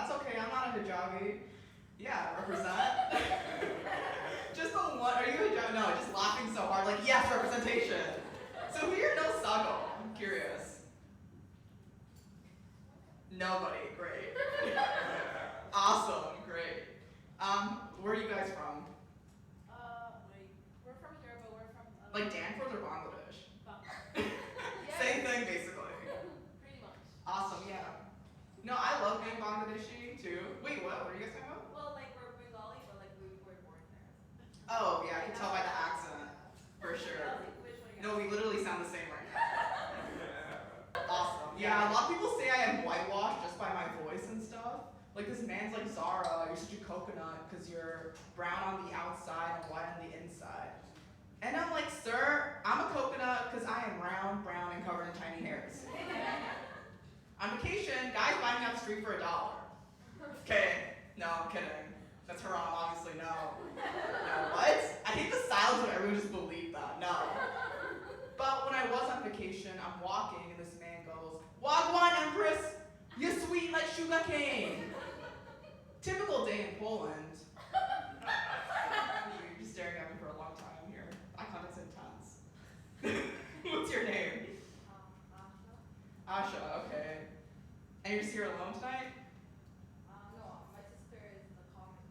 That's okay, I'm not a hijabi. Yeah, represent. Just the one, are you a hijabi? No, just laughing so hard, like, yes, representation. So who here knows Sagal? I'm curious. Nobody, great. Awesome, great. Where are you guys from? We're from here, but we're from... Like Danforth or Bangladesh? Yeah. Same thing, basically. Pretty much. Awesome, yeah. No, I love being Bangladeshi, too. Wait, what? What are you guys talking about? Well, like, we're Bengali, but, like, we were born there. Oh, yeah, I can tell by the accent. For sure. No, we literally sound the same right now. Awesome. Yeah, a lot of people say I am whitewashed just by my voice and stuff. Like, this man's like, Zara, you're such a coconut because you're brown on the outside and white on the inside. And I'm like, sir, I'm a coconut because I am round, brown, and covered in tiny hairs. On vacation, guys buy me off the street for $1. Okay, no, I'm kidding. That's haram, obviously, no. No, what? I hate the silence when everyone just believed that, no. But when I was on vacation, I'm walking and this man goes, Wagwan, Empress, you're sweet like sugar cane. Typical day in Poland. You're just staring at me for a long time here. Eye contact's intense. What's your name? Asha, okay. And you're just here alone tonight? No, my sister is in the comments.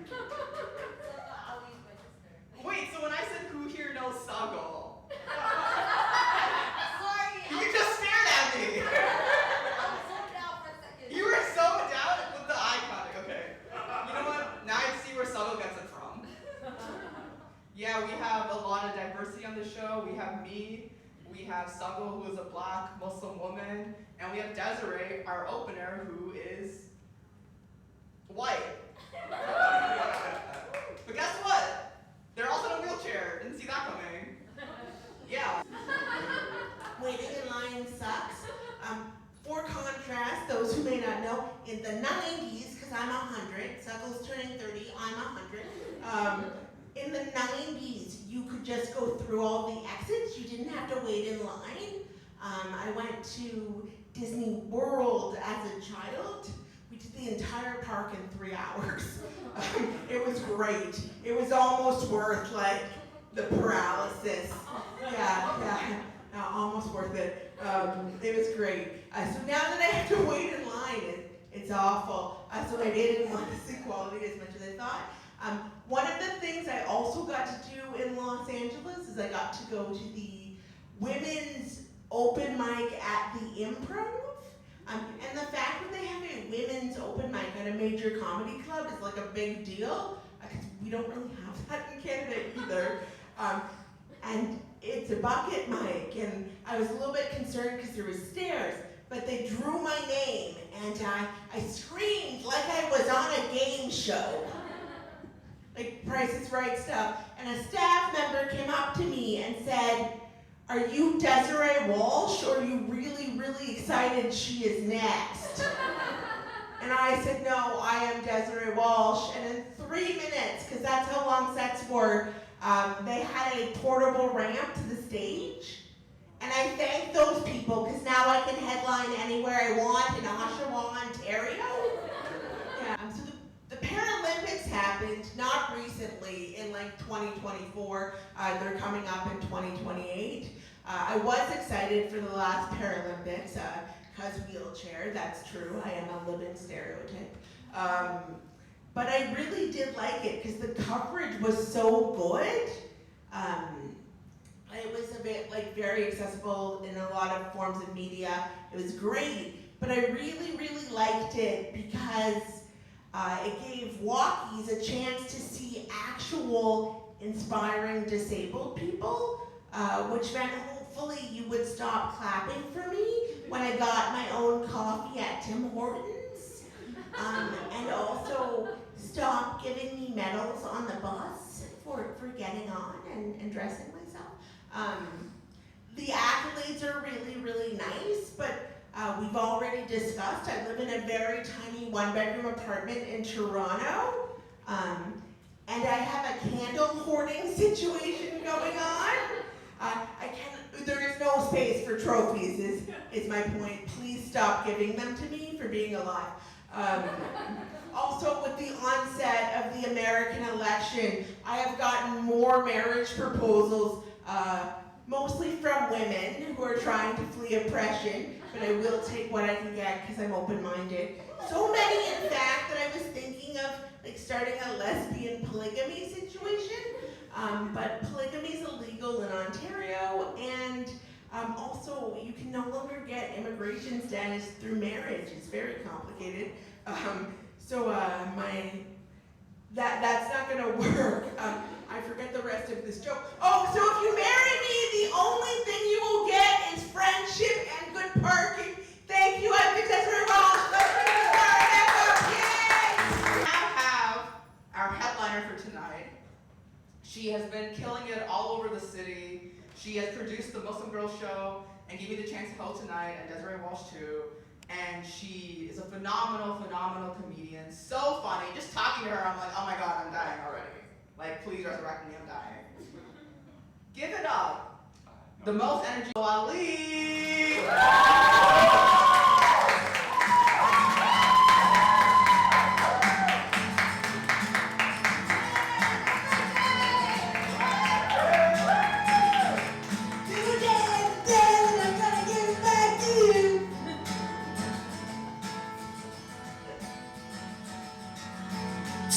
Sagal Aly is my sister. Wait, so when I said who here knows Sagal? Sorry, You just stared at me! I was zoned out for a second. You were so down with the eye contact, okay. You know what? Now I see where Sagal gets it from. Yeah, we have a lot of diversity on the show. We have me, we have Sagal, who is a black Muslim woman, and we have Desiree, our opener, who is white. But guess what? They're also in a wheelchair. Didn't see that coming. Yeah. Waiting in line sucks. For contrast, those who may not know, in the 90s, because I'm 100, Sagal's turning 30, I'm 100. In the 90s, you could just go through all the exits. You didn't have to wait in line. I went to Disney World as a child. We did the entire park in 3 hours. It was great. It was almost worth like the paralysis. Yeah, almost worth it. It was great. So now that I have to wait in line, it's awful. So maybe I didn't want this equality as much as I thought. One of the things I also got to do in Los Angeles is I got to go to the women's open mic at the Improv. And the fact that they have a women's open mic at a major comedy club is like a big deal, because we don't really have that in Canada either. And it's a bucket mic, and I was a little bit concerned because there was stairs, but they drew my name, and I screamed like I was on a game show. Like Price is Right stuff. And a staff member came up to me and said, "Are you Desiree Walsh, or are you really, really excited she is next?" And I said, "No, I am Desiree Walsh." And in 3 minutes, because that's how long sets were, they had a portable ramp to the stage. And I thank those people, because now I can headline anywhere I want in Oshawa, Ontario. Yeah. So the Paralympics happened, not recently, in like 2024. They're coming up in 2028. I was excited for the last Paralympics, because wheelchair, that's true. I am a living stereotype. But I really did like it because the coverage was so good. It was a bit like very accessible in a lot of forms of media. It was great, but I really, really liked it because it gave walkies a chance to see actual inspiring disabled people, which meant hopefully you would stop clapping for me when I got my own coffee at Tim Hortons, and also stop giving me medals on the bus for getting on and dressing myself. The accolades are really, really nice, but we've already discussed, I live in a very tiny 1-bedroom apartment in Toronto, and I have a candle hoarding situation going on. There is no space for trophies, is my point. Please stop giving them to me for being alive. Also, with the onset of the American election, I have gotten more marriage proposals, mostly from women who are trying to flee oppression, but I will take what I can get because I'm open-minded. So many, in fact, that I was thinking of like starting a lesbian polygamy situation, but polygamy is illegal in Ontario, and also you can no longer get immigration status through marriage. It's very complicated. That's not gonna work. I forget the rest of this joke. Oh, so if you marry me, the only thing you will get is friendship and good parking. Thank you, I'm Desiree Walsh. Let's bring the Bar Danforth. Yay! We now have our headliner for tonight. She has been killing it all over the city. She has produced the Muslim Girls show and gave me the chance to host tonight, and Desiree Walsh too. And she is a phenomenal, phenomenal comedian. So funny. Just talking to her, I'm like, oh my god, I'm dying already. Like, please resurrect me, I'm dying. Give it up. The most energy, Sagal Aly.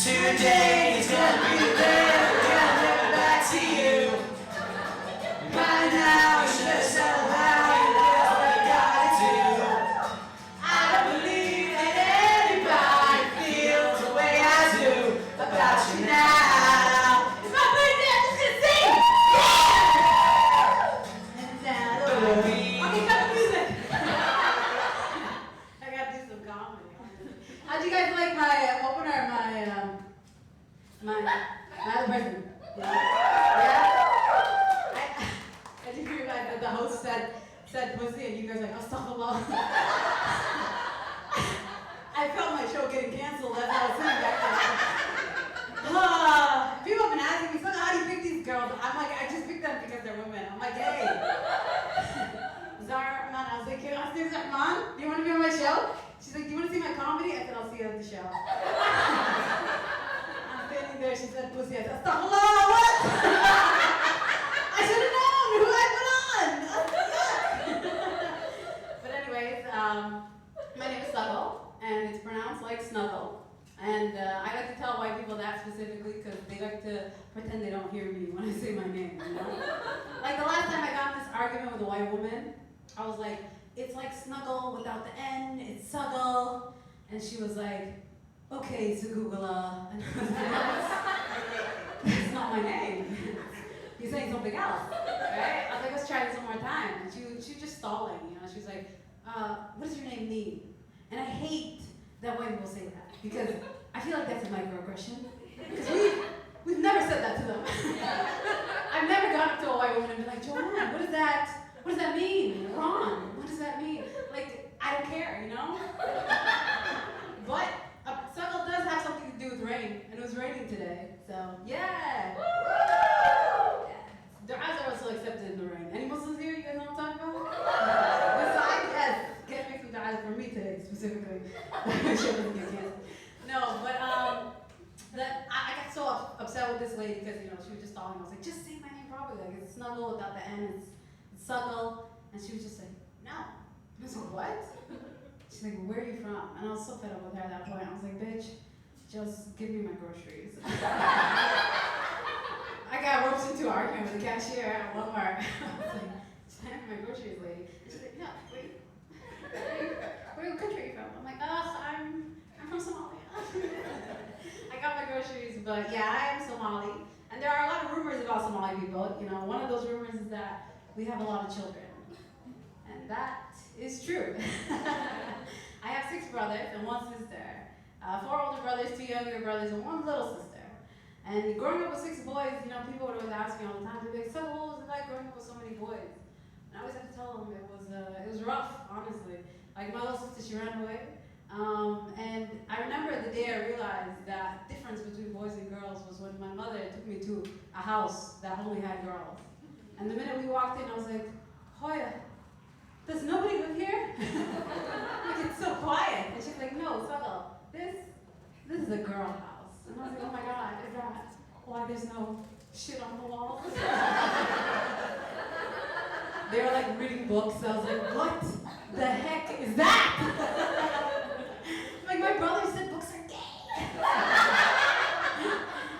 Today is gonna be the day I'm gonna give it back to you. By now, you should have settled how you live what you gotta do. I don't believe that anybody feels the way I do about you now. It's my birthday, I'm just gonna sing! Yeah! And Okay, cut the music. I gotta do some comedy. How'd you guys like my opener, my other person? Yeah? I didn't realize that the host said pussy and you guys were like, astaghfirullah. I felt my show getting canceled. That's how I was sitting back there. People have been asking me, so how do you pick these girls? I'm like, I just pick them because they're women. I'm like, hey. Zara Rahman, I was like, can I ask you, Zara Rahman, do you want to be on my show? She's like, do you want to see my comedy? I said, I'll see you at the show. I'm standing there, she said, pussy. I said, astaghfirullah, what? I should have known who I put on. But anyways, my name is Sagal, and it's pronounced like snuggle. And I like to tell white people that specifically because they like to pretend they don't hear me when I say my name, you know? Like the last time I got in this argument with a white woman, I was like, it's like snuggle without the N, it's Sagal. And she was like, okay, Sagugala. And I was like, that's not my name. You're saying something else, right? I was like, let's try this one more time. And she was just stalling, you know? She was like, what does your name mean? And I hate that white people say that because I feel like that's a microaggression. Because we've never said that to them. I've never gone up to a white woman and been like, Joanne, what does that mean? Ron, what does that mean? Like, I don't care, you know? But Sagal does have something to do with rain, and it was raining today, so yeah. Their eyes are also accepted in the rain. Any Muslims here? You guys know what I'm talking about? Besides, yes, can't make some eyes for me today specifically. Make sure it doesn't get canceled. No, but I got so upset with this lady because she was just stalling. I was like, just say my name properly. Like it's snuggle without the N. It's Sagal. And she was just like, no. I was like, what? She's like, where are you from? And I was so fed up with her at that point. I was like, bitch, just give me my groceries. I got roped into arguing with the cashier at Walmart. I was like, just hand me my groceries, lady. And she's like, yeah, wait. Where country are you from? I'm like, I'm from Somalia. I got my groceries, but yeah, I am Somali. And there are a lot of rumors about Somali people. One of those rumors is that we have a lot of children. And that is true. I have 6 brothers and 1 sister. 4 older brothers, 2 younger brothers, and 1 little sister. And growing up with 6 boys, people would always ask me all the time, they'd be like, so what was it like growing up with so many boys? And I always have to tell them it was rough, honestly. Like my little sister, she ran away. And I remember the day I realized that difference between boys and girls was when my mother took me to a house that only had girls. And the minute we walked in, I was like, Hoya, does nobody live here? Like, it's so quiet. And she's like, no, Sagal, this is a girl house. And I was like, oh my God, is that why there's no shit on the walls? They were like reading books. I was like, what the heck is that? Like, my brother said books are gay.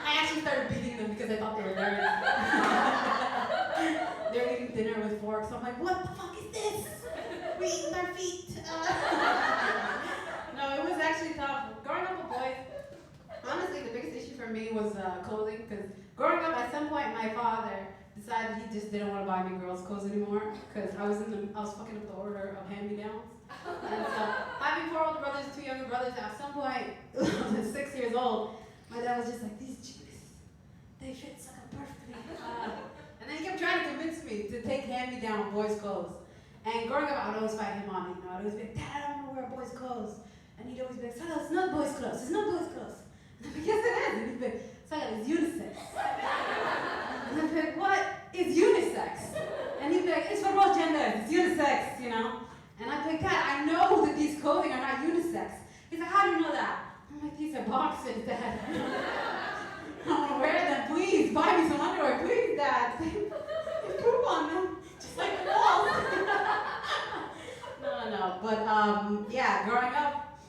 I actually started beating them because I thought they were nerds. They were eating dinner with forks. I'm like, what the fuck is this? We eat with our feet. No, it was actually tough. Growing up with boys, honestly, the biggest issue for me was clothing. Because growing up, at some point, my father decided he just didn't want to buy me girls' clothes anymore. Because I was fucking up the order of hand-me-downs. And so, having 4 older brothers, 2 younger brothers, at some point, when I was 6 years old, my dad was just like, these jeans, they fit so perfectly. And then he kept trying to convince me to take hand-me-down boys' clothes. And growing up, I would always fight him on it. I'd always be like, Dad, I don't want to wear boys' clothes. And he'd always be like, Sagal, it's not boys' clothes. It's not boys' clothes. And I'd be like, yes, it is. And he'd be like, Sagal, it's unisex. And I'd be like, what is unisex? And he'd be like, it's for both genders. It's unisex, you know? And I'd be like, Dad, I know that these clothing are not unisex. He's like, how do you know that? I'm like, these are boxers, Dad. I want to wear them. Please, buy me some underwear. Please, Dad. There's poop on them. Just like the walls. No. But, yeah, growing up,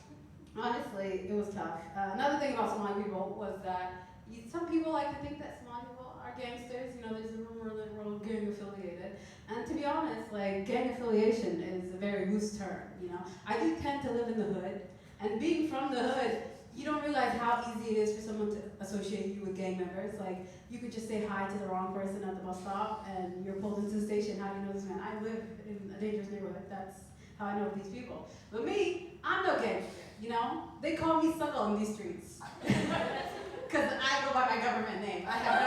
honestly, it was tough. Another thing about Somali people was that some people like to think that Somali people are gangsters. You know, there's a rumor that we're all gang affiliated. And to be honest, like, gang affiliation is a very loose term, you know. I do tend to live in the hood. And being from the hood, you don't realize how easy it is for someone to associate you with gang members. Like, you could just say hi to the wrong person at the bus stop and you're pulled into the station. How do you know this man? I live in a dangerous neighborhood. That's how I know these people. But me, I'm no gangster, you know? They call me Sagal in these streets. Because I go by my government name. I have no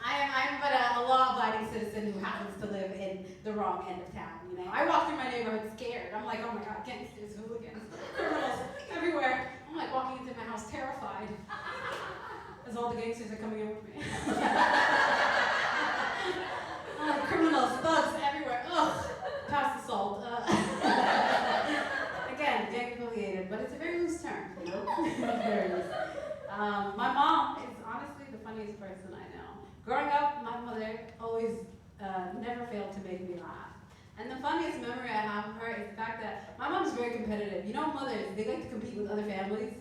I'm but a law-abiding citizen who happens to live in the wrong end of town, you know? I walk through my neighborhood scared. I'm like, oh my God, gangsters, hooligans, criminals, everywhere. I'm like walking into my house terrified as all the gangsters are coming in with me. I'm like, criminals, thugs everywhere. Ugh, past assault. Again, gang affiliated, but it's a very loose term, you know? Very loose. My mom is honestly the funniest person I know. Growing up, my mother always never failed to make me laugh. And the funniest memory I have of her is the fact that my mom's very competitive. You know, mothers, they like to compete with other families.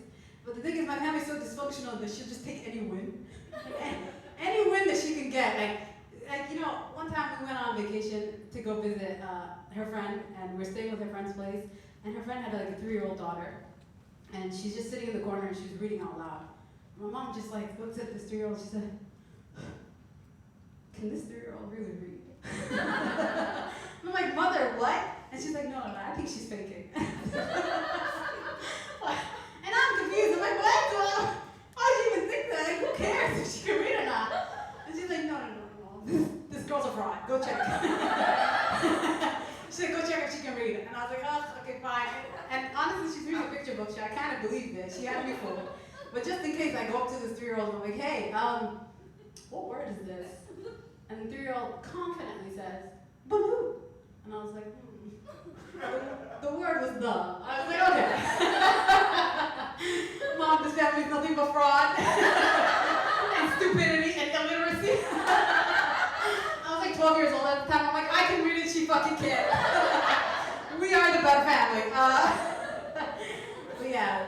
But the thing is, my family's so dysfunctional that she'll just take any win. Any win that she can get. Like, you know, one time we went on vacation to go visit her friend, and we're staying with her friend's place. And her friend had like a 3-year-old daughter. And she's just sitting in the corner and she's reading out loud. My mom just like looks at this 3-year-old, she said, can this 3-year-old really read? I'm like, mother, what? And she's like, no, I think she's faking. And I'm confused. I'm like, what? Why do you even think that? Like, who cares if she can read or not? And she's like, no. This girl's a fraud. Go check. She said, go check if she can read. And I was like, oh, okay, fine. And honestly, she's reading a picture book. I kind of believed it. She had me fooled. But just in case, I go up to this 3-year-old and I'm like, hey, what word is this? And the 3-year-old confidently says, baloo. And I was like, The word was the. I was like, okay. Mom, this family's nothing but fraud and stupidity and illiteracy. I was like 12 years old at the time. I'm like, I can read it, she fucking can't. We are the better family. But yeah,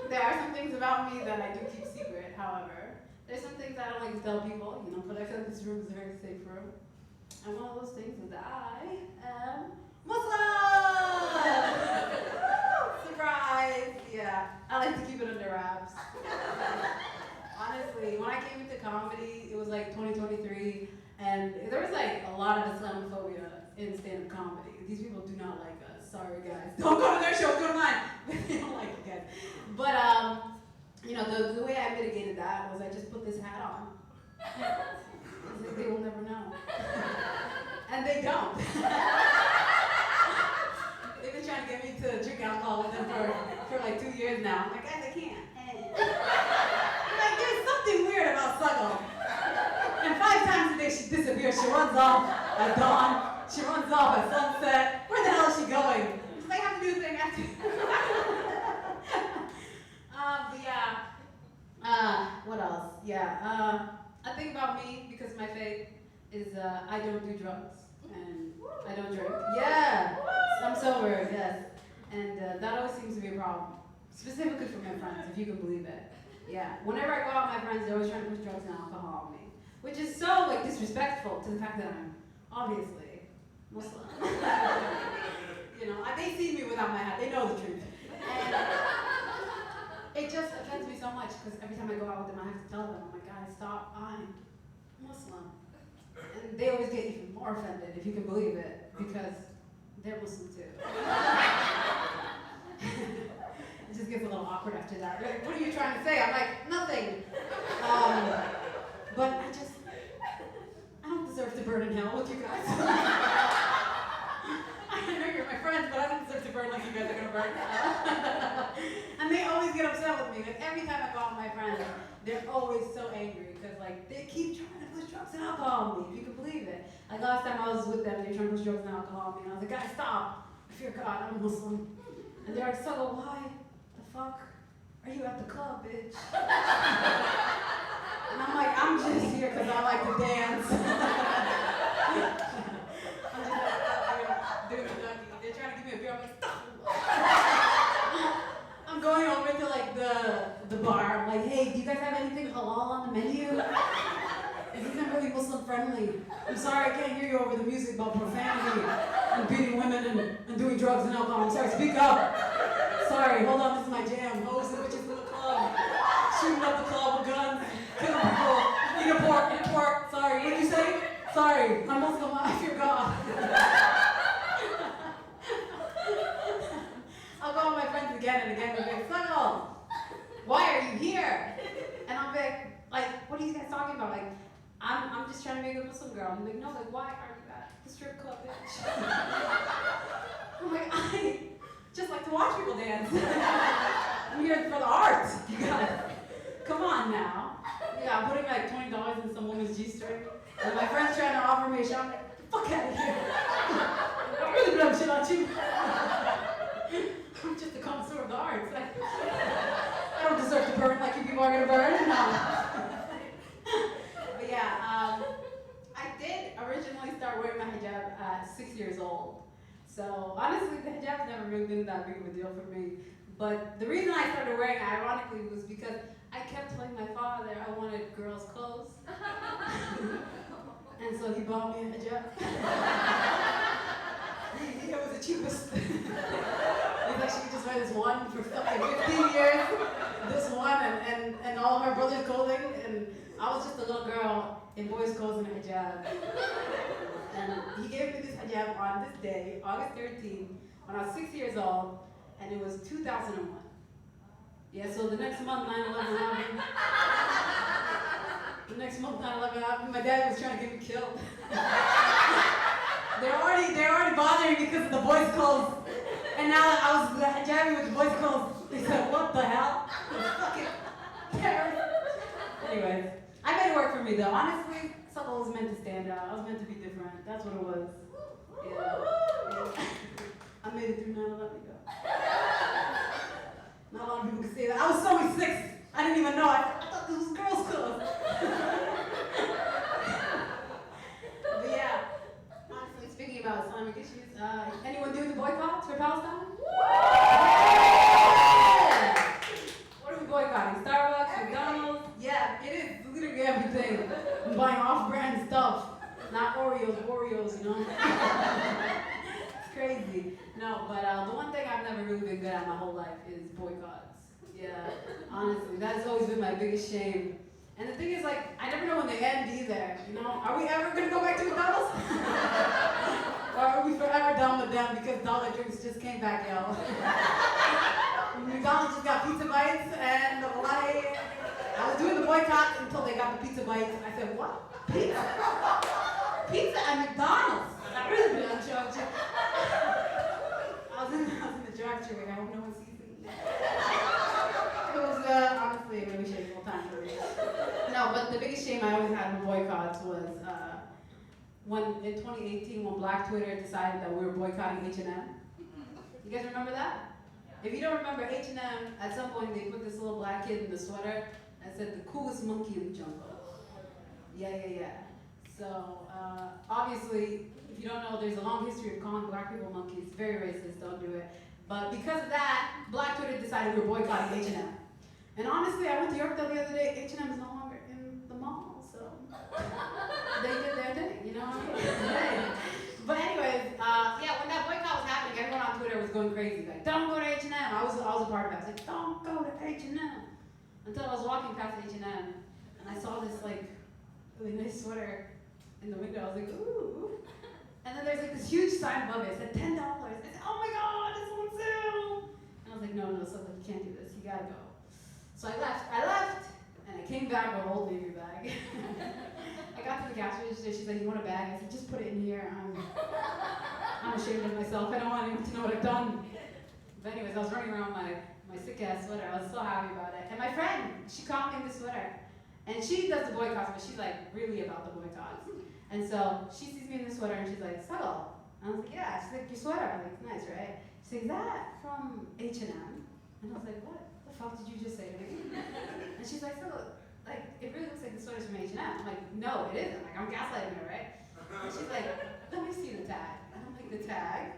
there are some things about me that I do keep secret, however. There's some things I don't like to tell people, you know, but I feel like this room is a very safe room. And one of those things is that I am Muslim! Surprise! Yeah, I like to keep it under wraps. Honestly, when I came into comedy, it was like 2023, and there was like a lot of Islamophobia in stand-up comedy. These people do not like us. Sorry, guys. Don't go to their show, go to mine. They don't like you guys. But, you know, the way I mitigated that was I just put this hat on. I was like, they will never know. And they don't. They've been trying to get me to drink alcohol with them for like 2 years now. I'm like, guys, I can't. I'm like, there's something weird about Sagal. And 5 times a day she disappears. runs off at dawn. She runs off at sunset. Where the hell is she going? She's like, I have to do the thing. I have to. But yeah. What else? Yeah. I think about me because my faith is I don't do drugs and I don't drink. Yeah. I'm sober. Yes. And that always seems to be a problem, specifically for my friends, if you can believe it. Yeah. Whenever I go out with my friends, they're always trying to push drugs and alcohol on me, which is so like disrespectful to the fact that I'm obviously Muslim. You know, they see me without my hat. They know the truth. And it just offends me so much because every time I go out with them, I have to tell them, I'm like, guys, stop. I'm Muslim. And they always get even more offended, if you can believe it, because they're Muslim too. It just gets a little awkward after that. They're like, what are you trying to say? I'm like, nothing. But I don't deserve to burn in hell with you guys. I know you're my friends, but I don't deserve to burn like you guys are gonna burn. And they always get upset with me. Like every time I go out with my friends, they're always so angry because like they keep trying to push drugs and alcohol on me. If you can believe it. Like last time I was with them, they were trying to push drugs and alcohol on me, and I was like, guys, stop! I fear God, I'm Muslim. And they're like, Sagal, why the fuck are you at the club, bitch? And I'm like, I'm just here because I like to dance. I'm just like, doing the ducky. They're trying to give me a beer. I'm like, stop. I'm going over to like the bar. I'm like, hey, do you guys have anything halal on the menu? This isn't really Muslim friendly. I'm sorry, I can't hear you over the music about profanity and beating women and doing drugs and alcohol. I'm sorry, speak up. Sorry, hold on, this is my jam. Hoes and bitches in the club. Shooting up the club with guns. Killing people. Eat a pork. Sorry, what did you say? Sorry, I'm Muslim, I fear God. I'll go with my friends again and again and be like, Sagal, why are you here? And I'll be like, what are you guys talking about? Like, I'm just trying to be a good Muslim girl. I'm like, no, like, why are you at the strip club, bitch? I'm like, I just like to watch people dance. I'm here for the art, you guys. Come on now. Yeah, I'm putting like $20 in some woman's G-string. And my friend's trying to offer me a shot. I'm like, get the fuck out of here. I'm really gonna shit on you. I'm just a connoisseur of the arts. I don't deserve to burn like you people are gonna burn. No. But yeah, I did originally start wearing my hijab at 6 years old. So honestly, the hijab's never really been that big of a deal for me. But the reason I started wearing it, ironically, was because I kept telling my father I wanted girls' clothes. And so he bought me a hijab. It was the cheapest. He's like, she could just wear this one for fucking 15 years. This one and all of her brother's clothing. And I was just a little girl in boys' clothes and a hijab. And he gave me this hijab on this day, August 13th, when I was 6 years old, and it was 2001. Yeah, so the next month, 9/11 happened. The next month, 9/11 happened. My dad was trying to get me killed. They're already bothering me because of the boys' clothes. And now I was hijabbing with the boys' clothes. They said, what the hell? Fucking terrorists. Anyways, I made it work for me though. Honestly, Sagal was meant to stand out. I was meant to be different. That's what it was. Yeah. I made it through 9/11 though. Not a lot of people can say that. I was so 6. I didn't even know. I thought this was girls' clothes. But yeah, honestly, speaking about Islamic issues, anyone doing the boycotts for Palestine? Yeah! What are we boycotting? Starbucks, McDonald's? Yeah, it is literally everything. I'm buying off-brand stuff, not Oreos, you know? It's crazy. No, but the one thing I've never really been good at my whole life is boycotts. Yeah, honestly, that's always been my biggest shame. And the thing is, like, I never know when they end either, you know? Are we ever gonna go back to McDonald's? Or are we forever done with them because Dollar Drinks just came back, yo? McDonald's just got pizza bites, and I was doing the boycott until they got the pizza bites. I said, what? Pizza? Pizza at McDonald's? That really been on joke. I was in the drive-thru, and I hope no one sees me. It was honestly a really shameful time for me. No, but the biggest shame I always had with boycotts when in 2018 when Black Twitter decided that we were boycotting H&M. You guys remember that? If you don't remember H&M, at some point they put this little black kid in the sweater and said the coolest monkey in the jungle. Yeah. So obviously, if you don't know, there's a long history of calling black people monkeys. It's very racist, don't do it. But because of that, Black Twitter decided we were boycotting H&M. And honestly, I went to York the other day, H&M is no longer in the mall, so they did their thing, you know what I mean? But anyways, yeah, when that boycott was happening, everyone on Twitter was going crazy, like, don't go to H&M. I was a part of it. I was like, don't go to H&M. Until I was walking past H&M, and I saw this, like, really nice sweater in the window. I was like, ooh. And then there's, like, this huge sign above it. It said $10. I said, oh my God, it's on sale. And I was like, no, so you can't do this. You gotta go. So I left, and I came back with a whole baby bag. I got to the cash register, she's like, you want a bag? I said, just put it in here. I'm ashamed of myself. I don't want anyone to know what I've done. But anyways, I was running around my sick ass sweater. I was so happy about it. And my friend, she caught me in the sweater. And she does the boycotts, but she's like really about the boycotts. And so she sees me in the sweater and she's like, Sagal. I was like, yeah. She's like, your sweater. I'm like, nice, right? She's like, is that from H&M? And I was like, what the fuck did you just say to me? And she's like, Sagal, like, it really looks like the sweater's from H&M. I'm like, no, it isn't. Like, I'm gaslighting her, right? And she's like, let me see the tag. I don't like the tag.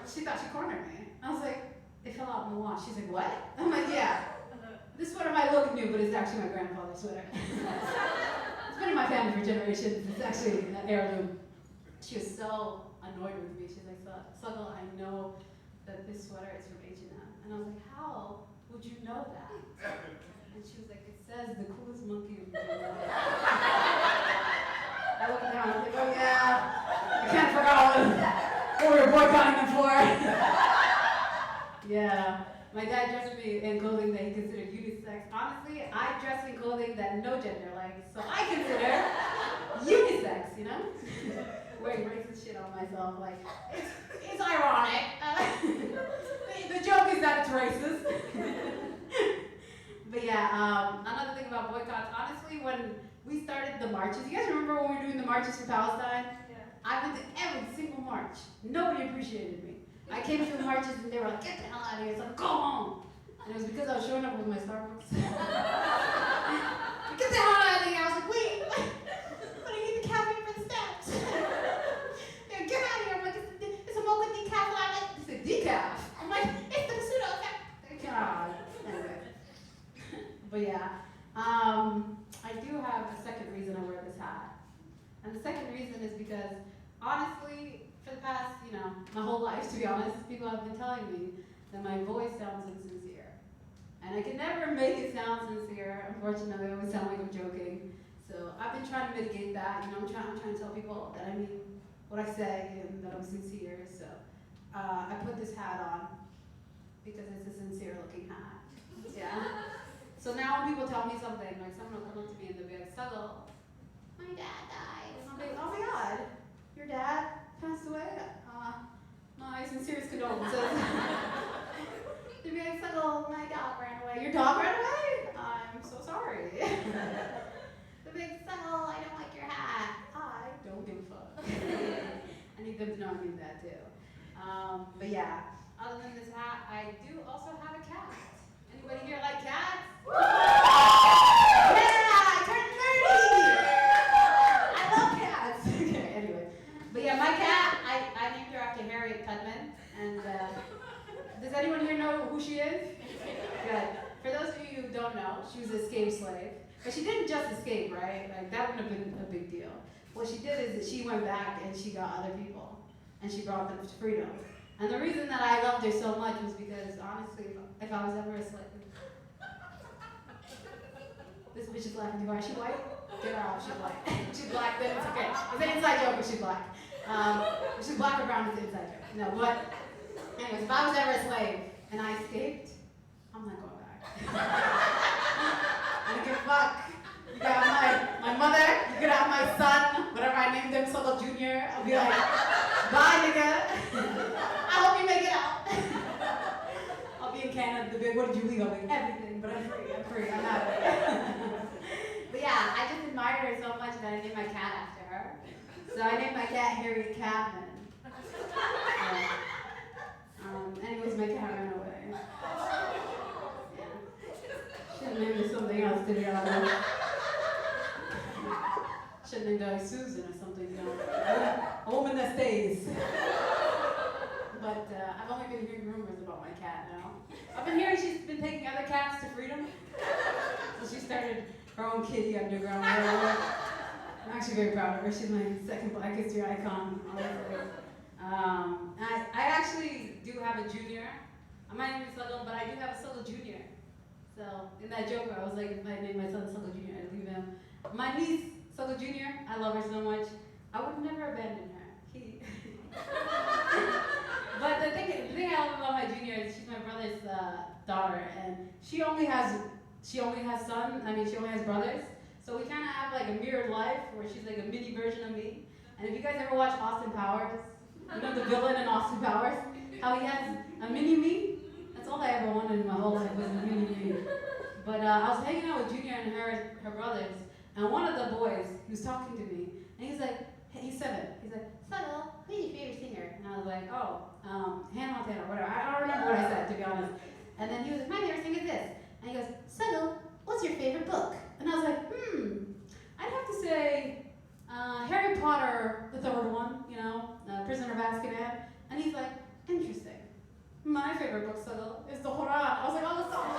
She thought she cornered me. I was like, it fell out in the wash. She's like, what? I'm like, yeah. This sweater might look new, but it's actually my grandfather's sweater. It's been in my family for generations. It's actually an heirloom. She was so annoyed with me. She's like, Sagal, I know that this sweater is from H&M. And I was like, how would you know that? And she was like, it says the coolest monkey in the jungle. I looked down, I was like, oh yeah, I can't forget what we were boycotting them for. Yeah, my dad dressed me in clothing that he considered unisex. Honestly, I dress in clothing that no gender likes, so I consider unisex, you know? Wearing racist shit on myself, like, it's ironic. The joke is that it's racist. But yeah, another thing about boycotts, honestly, when we started the marches, you guys remember when we were doing the marches for Palestine? Yeah. I went to every single march. Nobody appreciated me. I came to the marches and they were like, get the hell out of here. It's like, go home. And it was because I was showing up with my Starbucks. Get the hell out of here. I was like, wait, but I need the caffeine for the steps. They're like, get out of here. I'm like, it's a mocha decaf latte. They said, decaf? I'm like, it's the pseudo effect. God. Anyway. But yeah, I do have a second reason I wear this hat. And the second reason is because, honestly, for the past, my whole life, to be honest, people have been telling me that my voice sounds insincere. And I can never make it sound sincere. Unfortunately, I always sound like I'm joking. So I've been trying to mitigate that. I'm trying to tell people that I mean what I say and that I'm sincere. So I put this hat on because it's a sincere looking hat. Yeah. So now when people tell me something, like someone will come up to me and they'll be like, Sagal, my dad died. And I'll be like, oh my God, your dad passed away? My sincerest condolences. They'll be like, Sagal, my dog ran away. Your dog ran away? I'm so sorry. They'll be like, Sagal, I don't like your hat. I don't give a fuck. I need them to know I mean that too. But yeah, other than this hat, I do also have a cat. Anybody here like cats? Yeah, I turned 30! I love cats. Okay, anyway. But yeah, my cat, I named her after Harriet Tubman. And does anyone here know who she is? Good. For those of you who don't know, she was an escaped slave. But she didn't just escape, right? Like, that wouldn't have been a big deal. What she did is that she went back and she got other people. And she brought them to freedom. And the reason that I loved her so much was because, honestly, if I was ever a slave, this bitch is laughing too hard. Is she white? Get her off. She's white. She's black. Then it's okay. It's an inside joke, but she's black. If she's black or brown, it's an inside joke. No, but anyways, if I was ever a slave and I escaped, I'm not going back. I don't give a fuck. You could have my mother. You could have my son. Whatever I named him, Sagal Jr. I'll be like, bye, nigga. I hope you make it out. I'll be in Canada, the big, what did you leave? I'll be everything, but I'm free, I'm out of it. But yeah, I just admired her so much that I named my cat after her. So I named my cat Harriet Catman. Anyways, my cat ran away. Yeah. Should have named it something else, to be honest. Should have named her Susan or something, you know. A woman that stays. But I've only been hearing rumors about my cat now. I've been hearing she's been taking other cats to freedom. So she started her own kitty underground. I'm actually very proud of her. She's my second Black History icon. I actually do have a junior. My name is Sagal, but I do have a Sagal Junior. So in that joke, I was like, if I named my son Sagal Junior, I'd leave him. My niece, Sagal Junior, I love her so much. I would never abandon her. But the thing I love about my junior is she's my brother's daughter, and she only has brothers. So we kind of have like a mirrored life where she's like a mini version of me. And if you guys ever watch Austin Powers, you know the villain in Austin Powers, how he has a mini me? That's all I ever wanted in my whole life was a mini me. But I was hanging out with Junior and her brothers, and one of the boys, he was talking to me, and he's like, he's 7. He's like, Sagal, who's your favorite singer? And I was like, oh, Hannah Montana, whatever. I don't remember what I said, to be honest. And then he was like, my favorite singer is this. And he goes, Sagal, what's your favorite book? And I was like, I'd have to say Harry Potter, the third one, you know, Prisoner of Azkaban. And he's like, interesting. My favorite book, Sagal, is the Quran. I was like, oh, Sagal.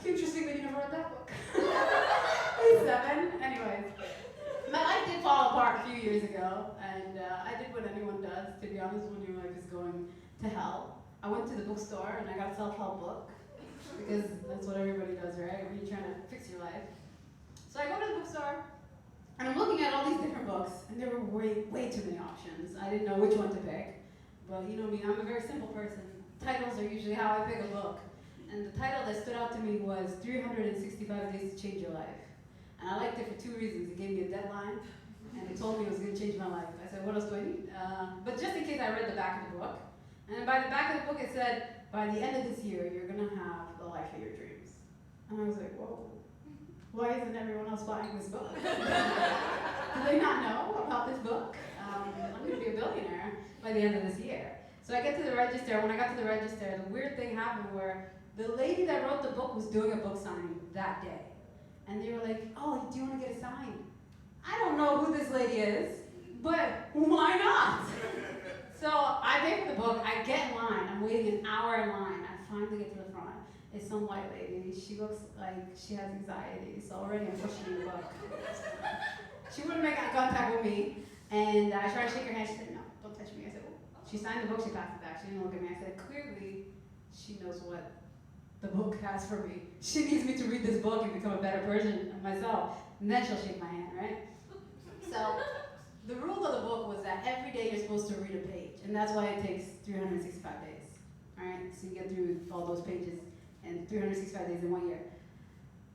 Interesting that you never read that book. He's 7. Anyways, my life did fall apart a few years ago, and I did what anyone does, to be honest, when your life is going to hell. I went to the bookstore and I got a self-help book, because that's what everybody does, right? When you're trying to fix your life. So I go to the bookstore, and I'm looking at all these different books, and there were way too many options. I didn't know which one to pick, but you know me, I'm a very simple person. Titles are usually how I pick a book. And the title that stood out to me was 365 Days to Change Your Life. And I liked it for 2 reasons. It gave me a deadline, and it told me it was going to change my life. I said, what else do I need? But just in case, I read the back of the book. And by the back of the book, it said, by the end of this year, you're going to have the life of your dreams. And I was like, whoa, why isn't everyone else buying this book? Do they not know about this book? I'm going to be a billionaire by the end of this year. So I get to the register. When I got to the register, the weird thing happened where the lady that wrote the book was doing a book signing that day. And they were like, oh, do you want to get a sign? I don't know who this lady is, but why not? So I pay for the book, I get in line, I'm waiting an hour in line, I finally get to the front. It's some white lady, she looks like she has anxiety, so already I'm pushing the book. She wouldn't make eye contact with me, and I tried to shake her hand, she said, no, don't touch me. I said, oh. She signed the book, she passed it back, she didn't look at me. I said, clearly, she knows what the book has for me. She needs me to read this book and become a better version of myself, and then she'll shake my hand, right? So, the rule of the book was that every day you're supposed to read a page, and that's why it takes 365 days, all right? So you get through all those pages in 365 days in 1 year.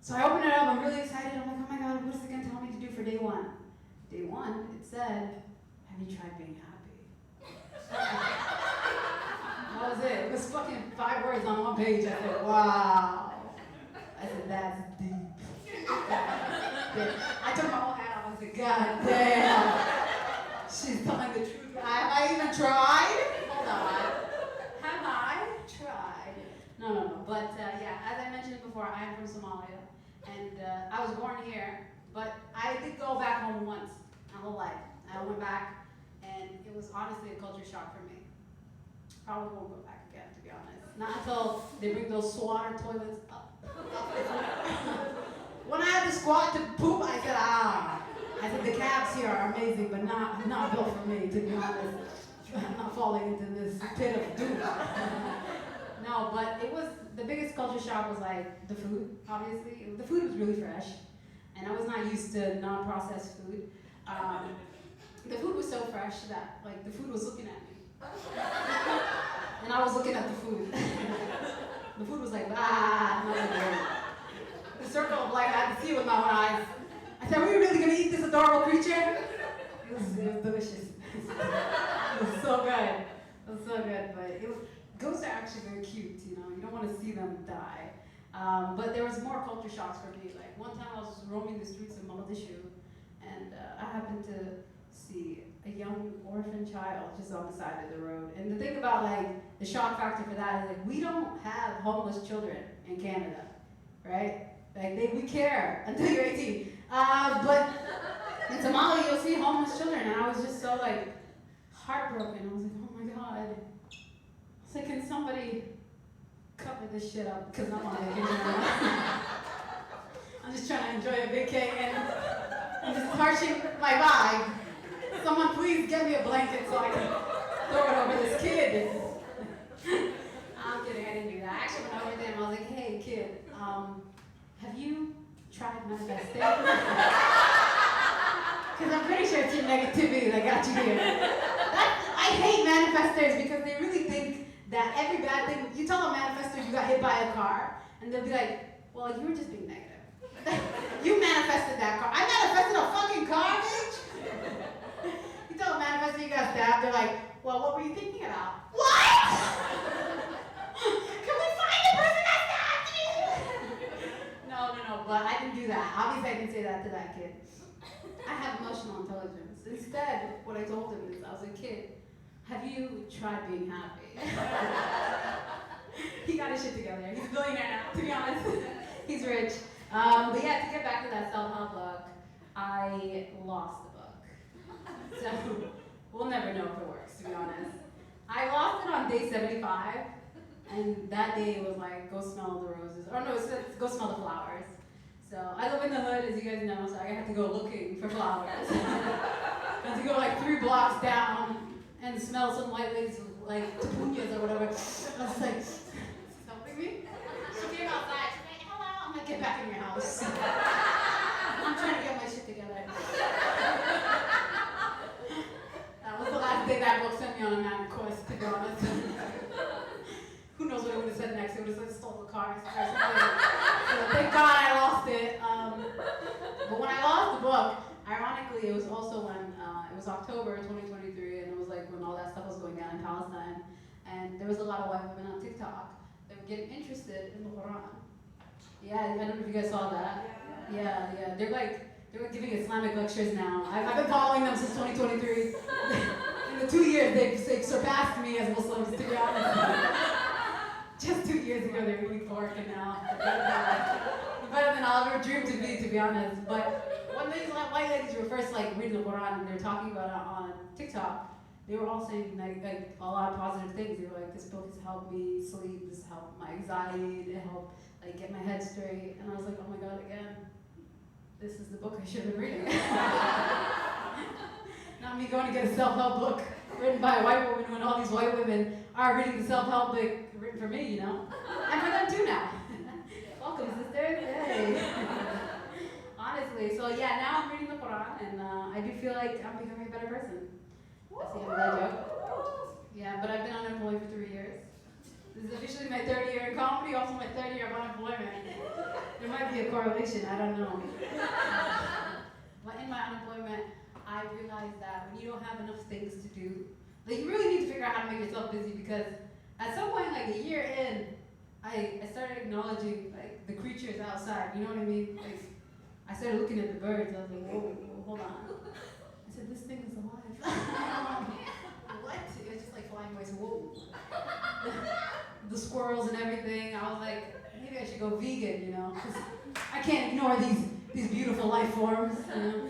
So I open it up, I'm really excited, I'm like, oh my God, what is it gonna tell me to do for day 1? Day 1, it said, have you tried being happy? That was it. It was fucking 5 words on 1 page. I said, wow. I said, that's deep. I took my whole hat off and said, God damn. She's telling the truth. Have I even tried? Hold on. Have I tried? No. But yeah, as I mentioned before, I am from Somalia. And I was born here, but I did go back home once my whole life. I went back, and it was honestly a culture shock for me. Probably won't go back again, to be honest. Not until they bring those swatter toilets up. When I had to squat to poop, I said, I said, the cabs here are amazing, but not built for me, to be honest. I'm not falling into this pit of doom. No, but it was, the biggest culture shock was like the food, obviously. The food was really fresh, and I was not used to non-processed food. The food was so fresh that, like, the food was looking at me. And I was looking at the food. The food was like, ah, not good. circle of light. I had to see it with my own eyes. I said, "Are we really gonna eat this adorable creature?" It was delicious. It was so good. It was so good. But ghosts are actually very cute. You know, you don't want to see them die. But there was more culture shocks for me. Like one time I was roaming the streets of Mogadishu, and I happened to see a young orphan child just on the side of the road. And the thing about like the shock factor for that is like we don't have homeless children in Canada, right? Like we care until you're 18. But in Somalia you'll see homeless children, and I was just so like heartbroken. I was like, oh my god. I was like, can somebody cover this shit up because I'm on vacation right now. I'm just trying to enjoy a vacay and I'm just harshing my vibe. Someone please get me a blanket so I can throw it over this kid. I'm kidding, I didn't do that. I actually went over there and I was like, hey kid, have you tried manifesting? Because I'm pretty sure it's your negativity that got you here. I hate manifestors because they really think that every bad thing, you tell a manifestor you got hit by a car, and they'll be like, well, you were just being negative. You manifested that car. I manifested a fucking car, bitch! You tell a manifestor you got stabbed, they're like, well, what were you thinking about? What? Can we find the person that stabbed me? No, but I didn't do that. Obviously, I didn't say that to that kid. I have emotional intelligence. Instead, what I told him is, I was like, kid, have you tried being happy? He got his shit together. He's a billionaire now, to be honest. He's rich. But yeah, to get back to that self-help book, I lost the book. So we'll never know if it works, to be honest. I lost it on day 75, and that day was like, go smell the roses. Or no, it said, go smell the flowers. So I live in the hood, as you guys know, so I had to go looking for flowers. I had to go like 3 blocks down and smell some white ladies like tapunyas or whatever. I was like, is this helping me? She came outside, she's like, hello, I'm like, get back in your house. I'm trying to get my shit together. That was the last day that book sent me on a mad quest, to be honest. Who knows what it would have said next? It would have said stole the car or something. So thank God I lost it. But when I lost the book, ironically, it was also when it was October 2023, and it was like when all that stuff was going down in Palestine, and there was a lot of white women on TikTok that were getting interested in the Quran. Yeah, I don't know if you guys saw that. Yeah. They're giving Islamic lectures now. I've been following them since 2023. In the 2 years, they've surpassed me as Muslims, to be honest. Just 2 years ago, they were really porking now. Better than I'll ever dream to be honest. But when these white ladies were first like reading the Quran and they were talking about it on TikTok, they were all saying like a lot of positive things. They were like, this book has helped me sleep, this helped my anxiety, it helped like get my head straight. And I was like, oh my god, again, this is the book I should have been reading. Not me going to get a self-help book written by a white woman when all these white women are reading the self-help book written for me, you know? And for them too now. Welcome, sisters. Hey. Honestly, so yeah, now I'm reading the Quran, and I do feel like I'm becoming a better person. That's the end of that joke. Yeah, but I've been unemployed for 3 years. This is officially my 3rd year in comedy, also my 3rd year of unemployment. There might be a correlation, I don't know. But in my unemployment, I realized that when you don't have enough things to do, like you really need to figure out how to make yourself busy, because at some point, like a year in, I started acknowledging like the creatures outside, you know what I mean? Like I started looking at the birds, I was like, whoa, hold on. I said, this thing is alive. What? It was just like flying away, so whoa. The squirrels and everything, I was like, maybe I should go vegan, you know? 'Cause I can't ignore these beautiful life forms, you know?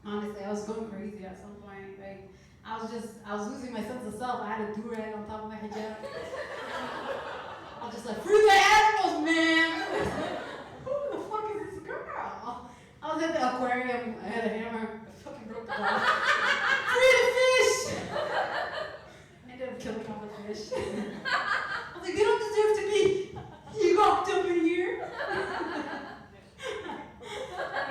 Honestly, I was going crazy at some point. Like I was losing my sense of self. I had a do-rag on top of my hijab. I was just like, free the animals, man! Who the fuck is this girl? I was at the aquarium, I had a hammer, I fucking broke the glass. Free the fish! I ended up killing all the fish. I was like, they don't deserve to be locked up in here.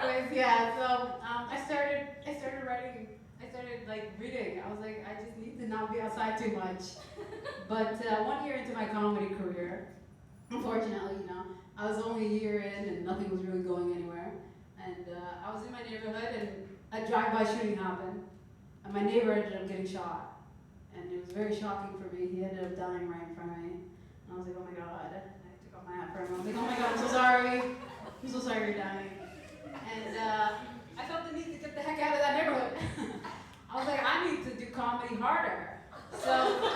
Anyways, yeah, so I started writing, I started like reading. I was like, I just need to not be outside too much. But 1 year into my comedy career, unfortunately, you know, I was only a year in and nothing was really going anywhere. And I was in my neighborhood and a drive-by shooting happened. And my neighbor ended up getting shot. And it was very shocking for me. He ended up dying right in front of me. And I was like, oh my God. I took off my hat for him. I was like, oh my God, I'm so sorry. I'm so sorry you're dying. And I felt the need to get the heck out of that neighborhood. I was like, I need to do comedy harder. So,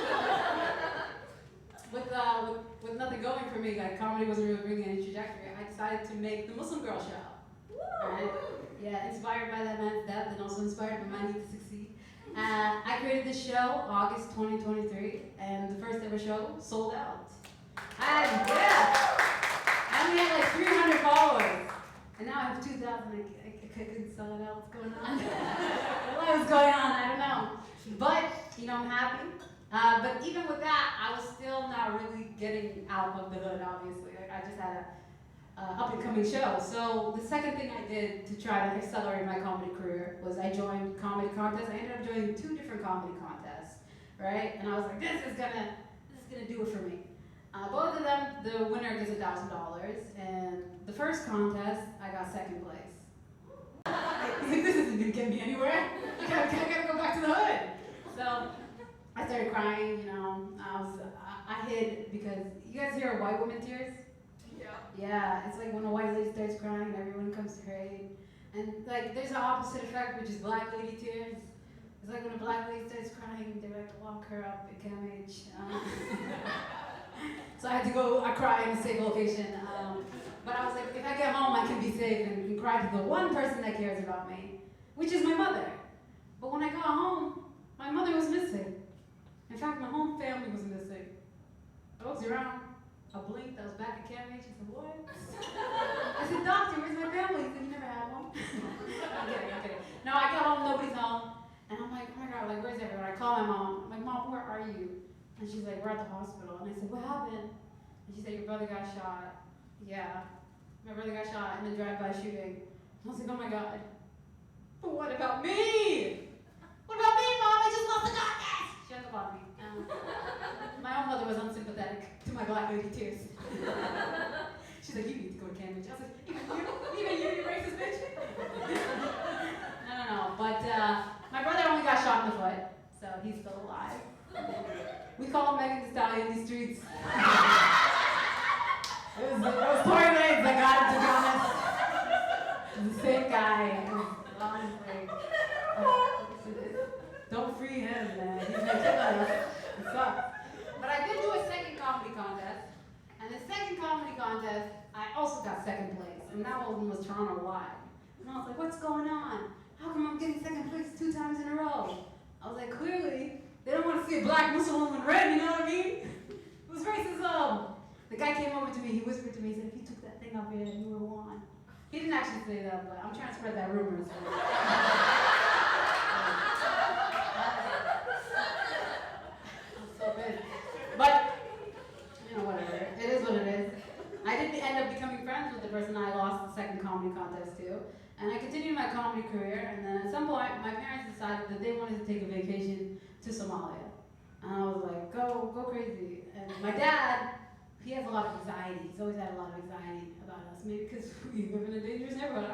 with nothing going for me, like comedy wasn't really bringing any trajectory, I decided to make the Muslim Girl Show. Right? Yeah, inspired by that man's death and also inspired by my need to succeed. I created this show August 2023, and the first ever show sold out. And yeah, I only had like 300 followers, and now I have 2,000. I couldn't sell it out. What's going on? What was going on? I don't know. But I'm happy. But even with that, I was still not really getting out of the hood. Obviously, I just had a up-and-coming show. So the second thing I did to try to accelerate my comedy career was I joined comedy contests. I ended up joining 2 different comedy contests, right? And I was like, this is gonna do it for me. Both of them, the winner gets $1,000, and the first contest, I got second place. He's like, this isn't gonna get me anywhere. I gotta go back to the hood. So I started crying. I hid because you guys hear white woman tears? Yeah, it's like when a white lady starts crying, everyone comes to her aid. And like, there's an opposite effect, which is black lady tears. It's like when a black lady starts crying, they like lock her up in CAMH. So I had to go, I cry in a safe location. But I was like, if I get home, I can be safe and cry to the one person that cares about me, which is my mother. But when I got home, my mother was missing. In fact, my whole family was missing. I looked around. I blinked, I was back at CAMH. I said, what? I said, doctor, where's my family? He said, you never had one? I'm kidding. No, I got home, nobody's home. And I'm like, oh my God, like, where's everyone? I call my mom. I'm like, Mom, where are you? And she's like, we're at the hospital. And I said, what happened? And she said, your brother got shot. Yeah, my brother got shot in a drive-by shooting. And I was like, oh my God. But what about me? What about me, Mom? I just lost the contest. She hung up on me. My own mother was unsympathetic to my black lady tears. She's like, you need to go to CAMH. I was like, even you racist bitch? No. But my brother only got shot in the foot, so he's still alive. We call him Megan Thee Stallion in these streets. It was Tory Lanez that got him, to be honest. The same guy. Honestly. Don't free him, man. He's gonna kill us. It sucks. But I did do a second comedy contest. And the second comedy contest, I also got second place. And that one was Toronto-wide. And I was like, what's going on? How come I'm getting second place 2 times in a row? I was like, clearly, they don't want to see a black Muslim woman win, you know what I mean? It was racism. The guy came over to me, he whispered to me, he said, if you took that thing off your head, you would have won. He didn't actually say that, but I'm trying to spread that rumor. So. But, whatever. It is what it is. I did end up becoming friends with the person I lost the second comedy contest to. And I continued my comedy career. And then at some point, my parents decided that they wanted to take a vacation to Somalia. And I was like, go crazy. And my dad, he has a lot of anxiety. He's always had a lot of anxiety about us. Maybe because we live in a dangerous neighborhood.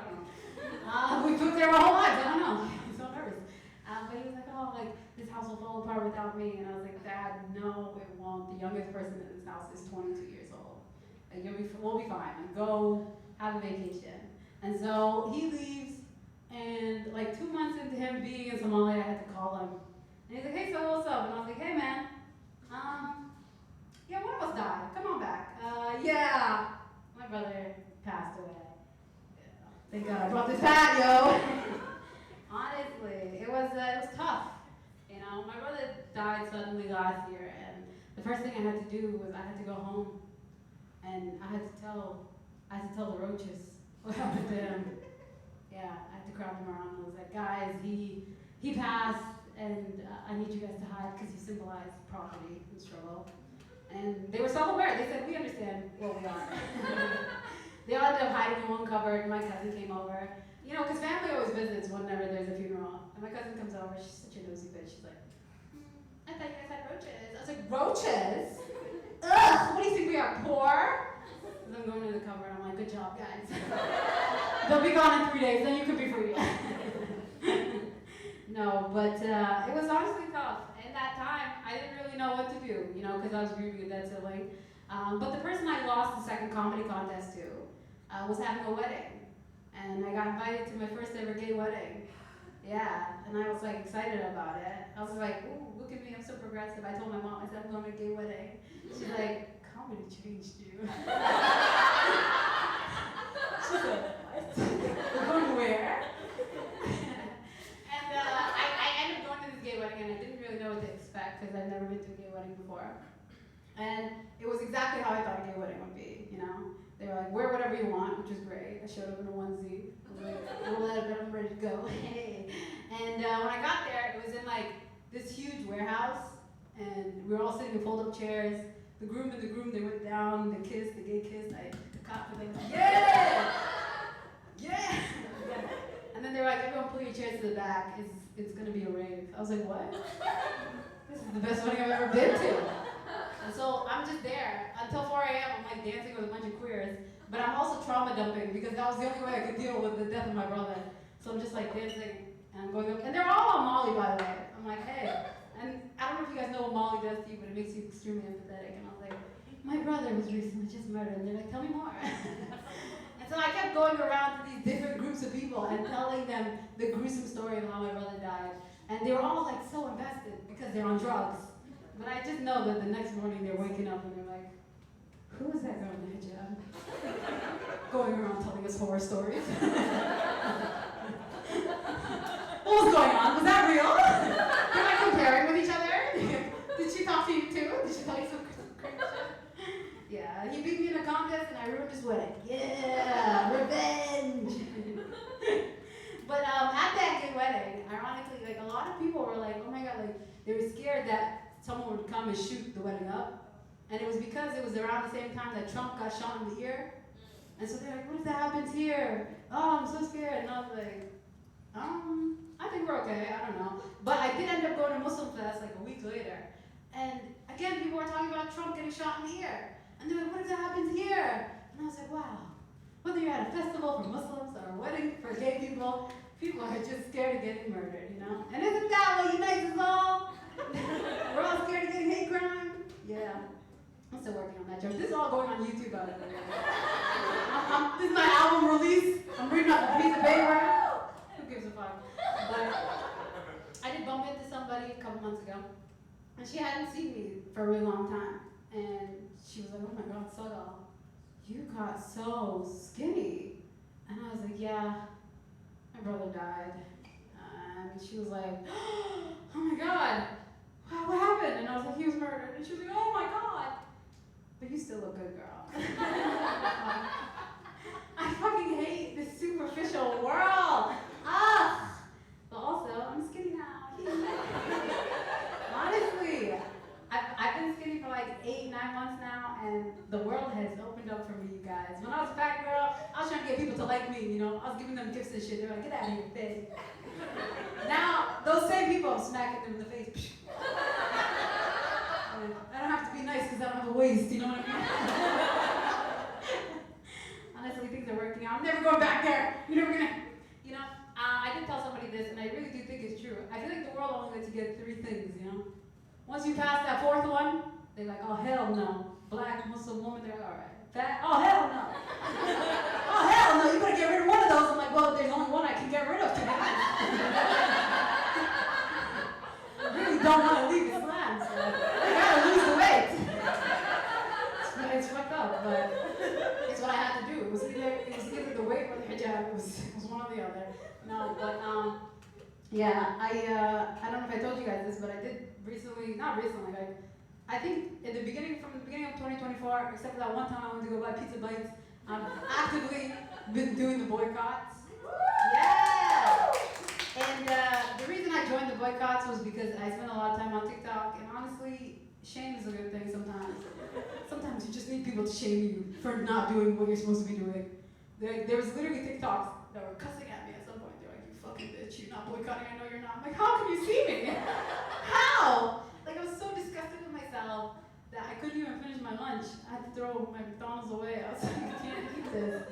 I don't know. We moved there our whole lives. I don't know. He's so nervous. But he was like, oh, like, this house will fall apart without me. And I was like, Dad, no, it won't. The youngest person in this house is 22 years old. And we'll be fine. And go have a vacation. And so he leaves, and like 2 months into him being in Somalia, I had to call him. And he's like, hey, so what's up? And I was like, hey, man, yeah, one of us died. Come on back. Yeah, my brother passed away. Yeah. Thank God I brought this hat, yo. Honestly, it was tough. My brother died suddenly last year, and the first thing I had to do was I had to go home, and I had to tell the roaches what happened to him. Yeah, I had to crowd them around. I was like, guys, he passed, and I need you guys to hide because you symbolize poverty and struggle. And they were self-aware. They said, we understand what we are. They all ended up hiding in one cupboard. My cousin came over. Because family always visits whenever there's a funeral. And my cousin comes over. She's such a nosy bitch. She's like, I thought you guys had roaches. I was like, roaches? Ugh, what do you think we are, poor? As I'm going to the cupboard, a job, guys. They'll be gone in 3 days, then you could be free. No, but it was honestly tough. In that time, I didn't really know what to do, you know, because I was grieving a dead sibling. But the person I lost the second comedy contest to was having a wedding. And I got invited to my first ever gay wedding. Yeah, and I was like excited about it. I was like, ooh, look at me, I'm so progressive. I told my mom, I said, I'm going to a gay wedding. She's like, comedy changed you. She said, what? We're going where? And I ended up going to this gay wedding and I didn't really know what to expect because I'd never been to a gay wedding before. And it was exactly how I thought a gay wedding would be, you know? They were like, wear whatever you want, which was great. I showed up in a onesie. I was like, roll out of bed, I'm ready to go. Hey. And when I got there, it was in like this huge warehouse, and we were all sitting in fold-up chairs. The groom and the groom, they went down, they kissed, the gay kissed. I clapped for them, yeah! Yeah! And then they were like, everyone pull your chairs to the back. It's gonna be a rave. I was like, what? This is the best wedding I've ever been to. And so I'm just there until 4 a.m. I'm like dancing with a bunch of queers, but I'm also trauma dumping because that was the only way I could deal with the death of my brother. So I'm just like dancing and I'm going up, and they're all on Molly, by the way. I'm like, hey, and I don't know if you guys know what Molly does to you, but it makes you extremely empathetic. And I was like, my brother was recently just murdered, and they're like, tell me more. And so I kept going around to these different groups of people and telling them the gruesome story of how my brother died, and they were all like so invested because they're on drugs. But I just know that the next morning they're waking up and they're like, who is that girl in the hijab? Going around telling us horror stories. What was going on? Was that real? Were they comparing with each other? Did she talk to you too? Did she tell you some crazy shit? Yeah, he beat me in a contest and I ruined his wedding. Yeah, revenge. But at that gay wedding, ironically, like a lot of people were like, oh my god, like they were scared that someone would come and shoot the wedding up. And it was because it was around the same time that Trump got shot in the ear. And so they're like, what if that happens here? Oh, I'm so scared. And I was like, I think we're okay, I don't know. But I did end up going to Muslim Fest like a week later. And again, people were talking about Trump getting shot in the ear. And they're like, what if that happens here? And I was like, wow. Whether you're at a festival for Muslims or a wedding for gay people are just scared of getting murdered, you know? And isn't that what unites us all? We're all scared of getting hate crime? Yeah. I'm still working on that joke. This is all going on YouTube, by the way. This is my album release. I'm reading off a piece of paper. Who gives a fuck? But I did bump into somebody a couple months ago, and she hadn't seen me for a really long time. And she was like, oh my god, Sagal, you got so skinny. And I was like, yeah, my brother died. And she was like, oh my god, what happened? And I was like, he was murdered. And she was like, oh my god. But you still look good, girl. I fucking hate this superficial world. But also, I'm skinny now. Honestly, I've been skinny for like 8-9 months now, and the world has opened up for me, you guys. When I was a fat girl, I was trying to get people to like me, you know? I was giving them gifts and shit. They're like, get out of here, bitch. Now, those same people, I'm smacking them in the face. I don't have to be nice because I don't have a waist, you know what I mean? Honestly, things are working out. I'm never going back there. You're never gonna, you know? I did tell somebody this, and I really do think it's true. I feel like the world only lets you get 3 things, you know? Once you pass that 4th one, they're like, oh hell no. Black, Muslim woman, they're like, all right. Fat, oh hell no. Oh hell no, you better get rid of one of those. I'm like, well, there's only one I can get rid of today. I really don't want to leave Islam, so I gotta lose the weight. It's fucked up, but it's what I had to do. It was either the weight or the hijab. It was one or the other. No, but yeah, I don't know if I told you guys this, but I did recently, not recently, like I think from the beginning of 2024, except for that one time I went to go buy pizza bites, I've actively been doing the boycotts. Yeah! And the reason I joined the boycotts was because I spent a lot of time on TikTok, and honestly, shame is a good thing sometimes. Sometimes you just need people to shame you for not doing what you're supposed to be doing. There was literally TikToks that were cussing at me at some point. They're like, you fucking bitch, you're not boycotting, I know you're not. I'm like, how can you see me? How? Like, I was so disgusted with myself that I couldn't even finish my lunch. I had to throw my McDonald's away. I was like, I can't eat this.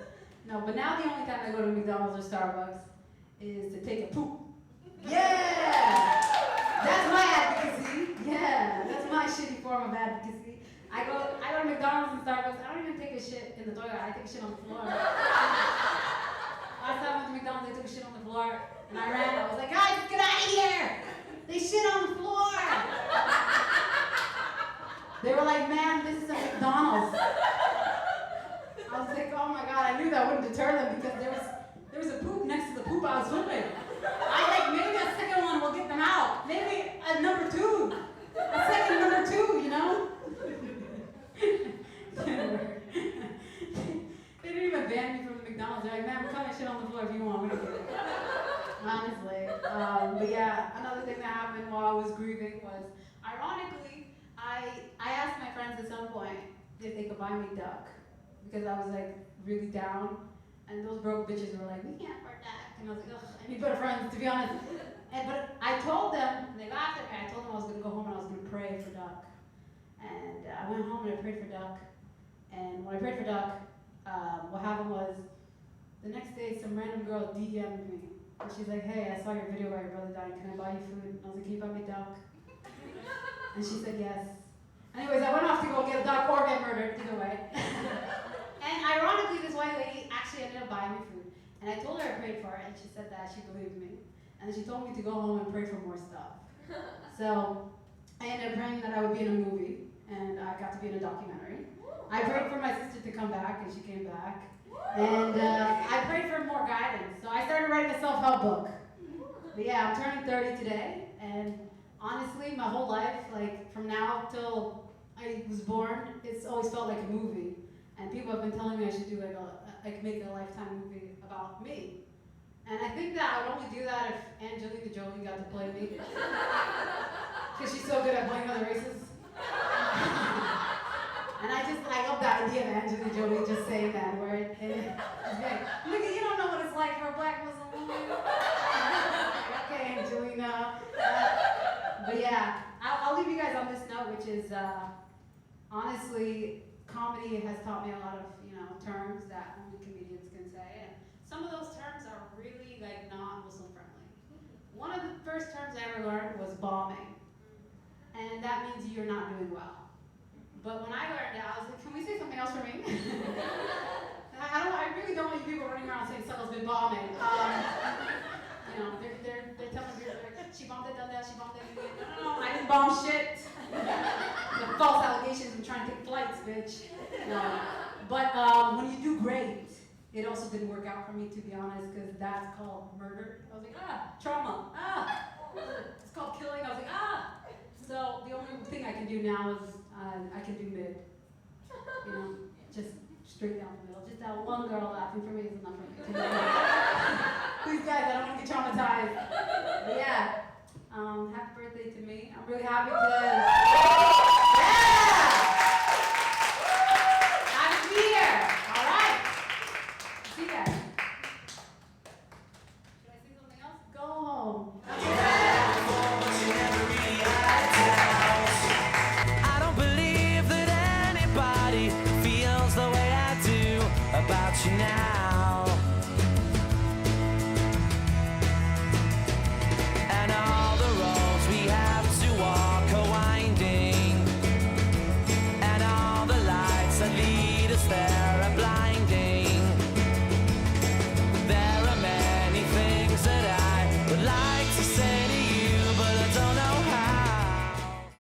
No, but now the only time I go to McDonald's or Starbucks is to take a poop. Yeah! That's my advocacy. Yeah, that's my shitty form of advocacy. I go to McDonald's and Starbucks. I don't even take a shit in the toilet. I take a shit on the floor. Last time I went to McDonald's, I took a shit on the floor, and I ran. I was like, guys, get out of here! They shit on the floor. They were like, man, this is a McDonald's. I was like, oh my god, I knew that wouldn't deter them because there was a poop next to the poop I was filming. I like, maybe a second one will get them out. Maybe a number two. A second number two, you know? They didn't even ban me from the McDonald's. They're like, man, come and shit on the floor if you want. We don't care. Honestly. But yeah, another thing that happened while I was grieving was, ironically, I asked my friends at some point if they could buy me duck. Because I was like really down, and those broke bitches were like, we can't afford that. And I was like, ugh, I need better friends, to be honest. But I told them, and they laughed at me, I told them I was gonna go home and I was gonna pray for duck. And I went home and I prayed for duck. And when I prayed for duck, what happened was, the next day some random girl DM'd me. And she's like, hey, I saw your video about your brother dying, can I buy you food? And I was like, can you buy me duck? And she said yes. Anyways, I went off to go get a duck or get murdered, either way. And ironically, this white lady actually ended up buying me food. And I told her I prayed for her, and she said that she believed me. And then she told me to go home and pray for more stuff. So I ended up praying that I would be in a movie, and I got to be in a documentary. I prayed for my sister to come back, and she came back. And I prayed for more guidance. So I started writing a self-help book. But yeah, I'm turning 30 today, and honestly, my whole life, like from now till I was born, it's always felt like a movie. And people have been telling me I should do make a lifetime movie about me. And I think that I would only do that if Angelina Jolie got to play me. Because she's so good at playing other races. And I love that idea of Angelina Jolie just saying that word. And she's like, look, you don't know what it's like for a black Muslim woman. Okay, Angelina. But yeah, I'll leave you guys on this note, which is, honestly, comedy has taught me a lot of, terms that only comedians can say. And some of those terms are really, not Muslim friendly. One of the first terms I ever learned was bombing. And that means you're not doing well. But when I learned it, I was like, can we say something else for me? I really don't want you people running around saying Sagal's been bombing. They're telling me, she bombed it, done that, she bombed it. No, I didn't bomb shit. The false allegations of trying to take flights, bitch. No. But when you do great, it also didn't work out for me, to be honest, because that's called murder. I was like, trauma, It's called killing. I was like, So the only thing I can do now is I can do mid. Just straight down the middle. Just that one girl laughing for me is enough for me. Please, guys, I don't want to get traumatized. But yeah, happy birthday to me. I'm really happy because. About you now, and all the roads we have to walk are winding, and all the lights that lead us there are blinding. There are many things that I would like to say.